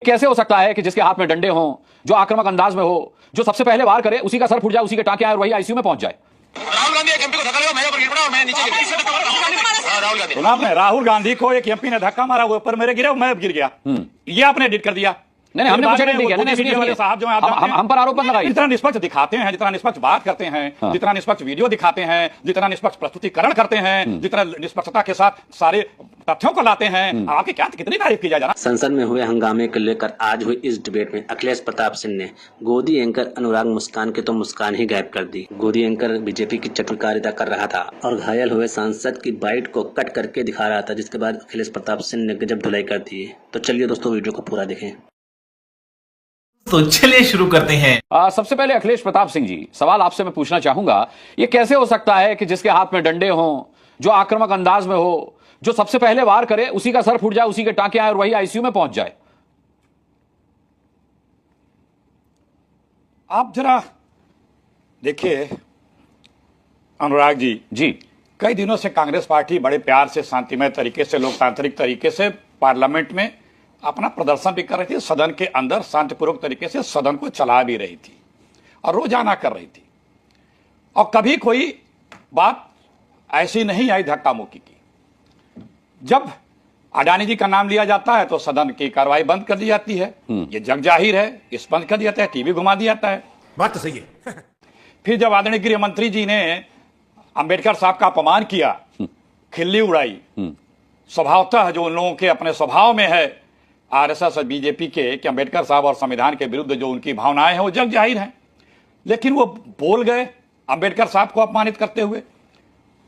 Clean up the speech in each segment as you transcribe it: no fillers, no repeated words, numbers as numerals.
कैसे हो सकता है कि जिसके हाथ में डंडे हों, जो आक्रामक अंदाज में हो, जो सबसे पहले वार करे उसी का सर फूट जाए, उसी के टांके आए और वही आईसीयू में पहुंच जाए। राहुल गांधी एक एमपी को धक्का लगा, मेरे ऊपर गिर पड़ा और मैं नीचे गिर गया। राहुल गांधी सुना आपने? राहुल गांधी को एक एमपी ने धक्का मारा, वो ऊपर मेरे गिरे, मैं गिर गया। ये आपने एडिट कर दिया। नहीं, हमने कुछ एडिट नहीं किया। नहीं, साहब जो हम पर आरोप मत लगाइए। जितना निष्पक्ष दिखाते हैं, जितना निष्पक्ष बात करते हैं, जितना निष्पक्ष वीडियो दिखाते हैं, जितना निष्पक्ष प्रस्तुतिकरण करते हैं, जितना निष्पक्षता के साथ सारे तथ्यों को लाते हैं, आपकी क्या कितनी तारीफ की जाए। संसद में हुए हंगामे को लेकर आज हुई इस डिबेट में अखिलेश प्रताप सिंह ने गोदी एंकर अनुराग मुस्कान के तो मुस्कान ही गायब कर दी। गोदी एंकर बीजेपी की चटुकारिता कर रहा था और घायल हुए सांसद की बाइट को कट करके दिखा रहा था, जिसके बाद अखिलेश प्रताप सिंह ने गजब धुलाई कर दी। तो चलिए दोस्तों, वीडियो को पूरा देखें। तो चलिए शुरू करते हैं। सबसे पहले अखिलेश प्रताप सिंह जी, सवाल आपसे मैं पूछना चाहूंगा, ये कैसे हो सकता है कि जिसके हाथ में डंडे हों, जो आक्रामक अंदाज में हो, जो सबसे पहले वार करे उसी का सर फूट जाए, उसी के टांके आए और वही आईसीयू में पहुंच जाए? आप जरा देखिए अनुराग जी, कई दिनों से कांग्रेस पार्टी बड़े प्यार से, शांतिमय तरीके से, लोकतांत्रिक तरीके से पार्लियामेंट में अपना प्रदर्शन भी कर रही थी, सदन के अंदर शांतिपूर्वक तरीके से सदन को चला भी रही थी और रोजाना कर रही थी, और कभी कोई बात ऐसी नहीं आई धक्का मुक्की की। जब अडानी जी का नाम लिया जाता है तो सदन की कार्रवाई बंद कर दी जाती है, ये जग जाहिर है, इस बंद कर दिया जाता है, टीवी घुमा दिया जाता है। बात तो सही है। फिर जब आदरणीय गृह मंत्री जी ने अंबेडकर साहब का अपमान किया, खिल्ली उड़ाई, स्वभावतः जो उन लोगों के अपने स्वभाव में है आरएसएस और बीजेपी के, कि अंबेडकर साहब और संविधान के विरुद्ध जो उनकी भावनाएं हैं वो जग जाहिर हैं, लेकिन वो बोल गए अंबेडकर साहब को अपमानित करते हुए।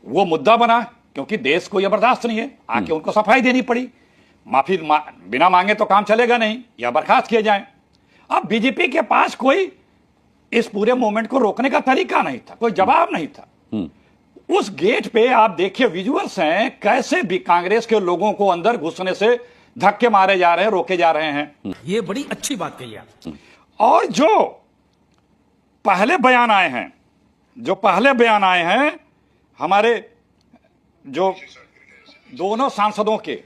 वो मुद्दा बना क्योंकि देश को यह बर्दाश्त नहीं है, आके उनको सफाई देनी पड़ी। माफी बिना मांगे तो काम चलेगा नहीं, या बर्खास्त किए जाएं। अब बीजेपी के पास कोई इस पूरे मूवमेंट को रोकने का तरीका नहीं था, कोई जवाब नहीं था। उस गेट पे आप देखिए विजुअल्स हैं, कैसे भी कांग्रेस के लोगों को अंदर घुसने से धक्के मारे जा रहे हैं, रोके जा रहे हैं। ये बड़ी अच्छी बात कही आप। और जो पहले बयान आए हैं हमारे जो दोनों सांसदों के,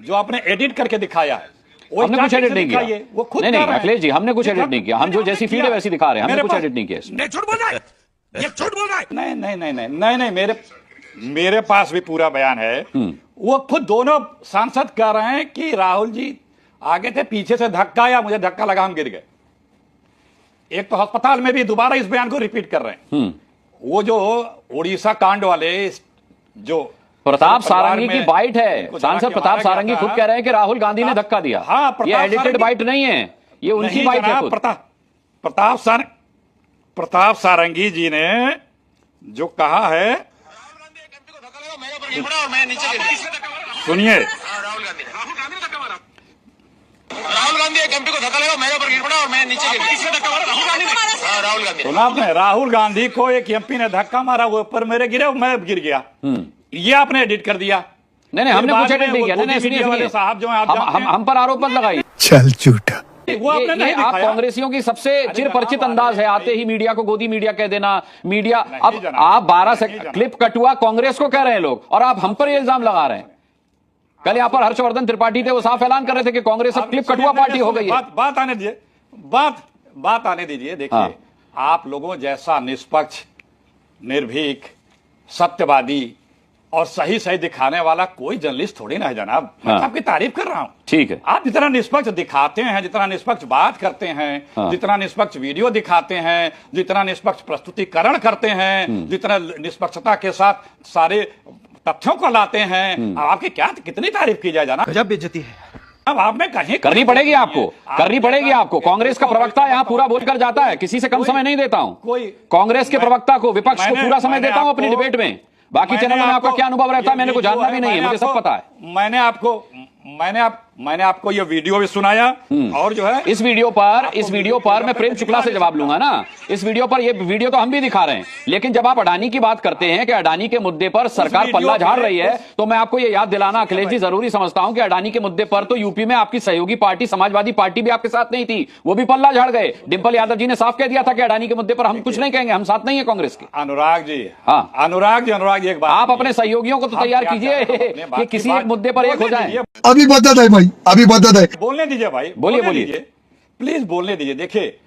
जो आपने एडिट करके दिखाया है, वो हमने कुछ एडिट नहीं किया। वो खुद नहीं, अखिलेश जी, हमने कुछ एडिट नहीं किया। हम जो जैसी फीड है वैसी दिखा रहे हैं, हमने कुछ एडिट नहीं किया इसमें। झूठ बोल रहा है, ये झूठ बोल रहा है। नहीं, मेरे पास भी पूरा बयान है। वो खुद दोनों सांसद कह रहे हैं कि राहुल जी आगे थे, पीछे से धक्का आया, मुझे धक्का लगा, हम गिर गए। एक तो अस्पताल में भी दोबारा इस बयान को रिपीट कर रहे हैं। वो जो उड़ीसा कांड वाले जो प्रताप सारंगी की बाइट है, सांसद प्रताप सारंगी खुद कह रहे हैं कि राहुल गांधी ने धक्का दिया। हाँ, ये एडिटेड बाइट नहीं है, ये उनकी बाइट है खुद। प्रताप सारंगी जी ने जो कहा है, राहुल गांधी एक एमपी को धक्का लगा, मेरे ऊपर गिर पड़ा और मैं नीचे गिर गया। सुनिए। राहुल गांधी ने धक्का मारा। राहुल गांधी एक एमपी को धक्का लगा, मेरे ऊपर गिर पड़ा और मैं नीचे गिर गया। राहुल गांधी सुना आपने? राहुल गांधी को एक एमपी ने धक्का मारा, वो ऊपर मेरे गिरे, मैं गिर गया। ये आपने एडिट कर दिया। नहीं, हमने कुछ एडिट नहीं किया। नहीं, साहब जो है हम पर आरोप मत लगाइए। चल झूठा। वो आपने नहीं आप दिखाया। कांग्रेसियों की सबसे चिरपरिचित अंदाज है, आते ही मीडिया को गोदी मीडिया कह देना। मीडिया, अब जनाब, आप 12 से नहीं जनाब। क्लिप कटुआ कांग्रेस को कह रहे हैं लोग, और आप हम पर ये इल्जाम लगा रहे हैं। कल यहाँ पर हर्षवर्धन त्रिपाठी थे, वो साफ ऐलान कर रहे थे कि कांग्रेस अब क्लिप कटुआ पार्टी हो गई है। बात आने दीजिए, बात आने दीजिए। देखिए, आप लोगों जैसा निष्पक्ष, निर्भीक, सत्यवादी और सही दिखाने वाला कोई जर्नलिस्ट थोड़ी ना है जनाब। मैं आपकी तारीफ कर रहा हूं। ठीक है। आप जितना निष्पक्ष दिखाते हैं, जितना निष्पक्ष बात करते हैं, जितना निष्पक्ष वीडियो दिखाते हैं, जितना निष्पक्ष प्रस्तुतिकरण करते हैं, जितना निष्पक्षता के साथ सारे तथ्यों को लाते हैं, आपकी क्या कितनी तारीफ की जाए जनाब। गजब बेइज्जती है। अब आपने कहीं करनी पड़ेगी आपको। कांग्रेस का प्रवक्ता यहाँ पूरा बोलकर जाता है, किसी से कम समय नहीं देता हूं। कांग्रेस के प्रवक्ता को, विपक्ष को पूरा समय देता हूं अपनी डिबेट में। बाकी चैनलों में आपका क्या अनुभव रहता है मैंने को जानना भी नहीं है, मुझे सब पता है। मैंने आपको ये वीडियो भी सुनाया, और जो है इस वीडियो पर मैं प्रेम शुक्ला से जवाब लूंगा ना। इस वीडियो पर, ये वीडियो तो हम भी दिखा रहे हैं, लेकिन जब आप अडानी की बात करते हैं कि अडानी के मुद्दे पर सरकार पल्ला झाड़ रही है, तो मैं आपको ये याद दिलाना अखिलेश जी जरूरी समझता हूं कि अडानी के मुद्दे पर तो यूपी में आपकी सहयोगी पार्टी समाजवादी पार्टी भी आपके साथ नहीं थी, वो भी पल्ला झाड़ गए। डिंपल यादव जी ने साफ कह दिया था कि अडानी के मुद्दे पर हम कुछ नहीं कहेंगे, हम साथ नहीं है कांग्रेस के। अनुराग जी, हाँ, अनुराग जी एक बात, आप अपने सहयोगियों को तो तैयार कीजिए कि किसी एक मुद्दे पर एक हो जाए। अभी बता दे भाई, अभी मदद है। बोलने दीजिए भाई, बोलिए, बोलने बोलिए। दीजिए, प्लीज बोलने दीजिए। देखिए,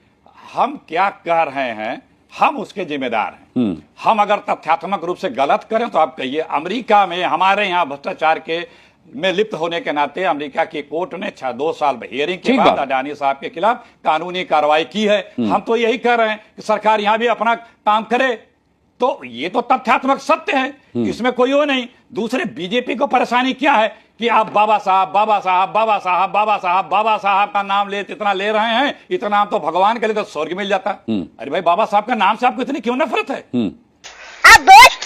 हम क्या कह रहे हैं, हम उसके जिम्मेदार हैं। हम अगर तथ्यात्मक रूप से गलत करें तो आप कहिए। अमेरिका में हमारे यहाँ भ्रष्टाचार के में लिप्त होने के नाते अमेरिका की कोर्ट ने 2 साल हियरिंग के ठीक बाद बात। अडानी साहब के खिलाफ कानूनी कार्रवाई की है। हम तो यही कह रहे हैं कि सरकार यहां भी अपना काम करे। तो ये तो तथ्यात्मक सत्य है, इसमें कोई वो नहीं। दूसरे बीजेपी को परेशानी क्या है कि आप बाबा साहब बाबा साहब बाबा साहब बाबा साहब बाबा साहब का नाम इतना ले रहे हैं, इतना नाम तो भगवान के लिए तो स्वर्ग मिल जाता। अरे भाई, बाबा साहब का नाम से आपको इतनी क्यों नफरत है? अब दोस्त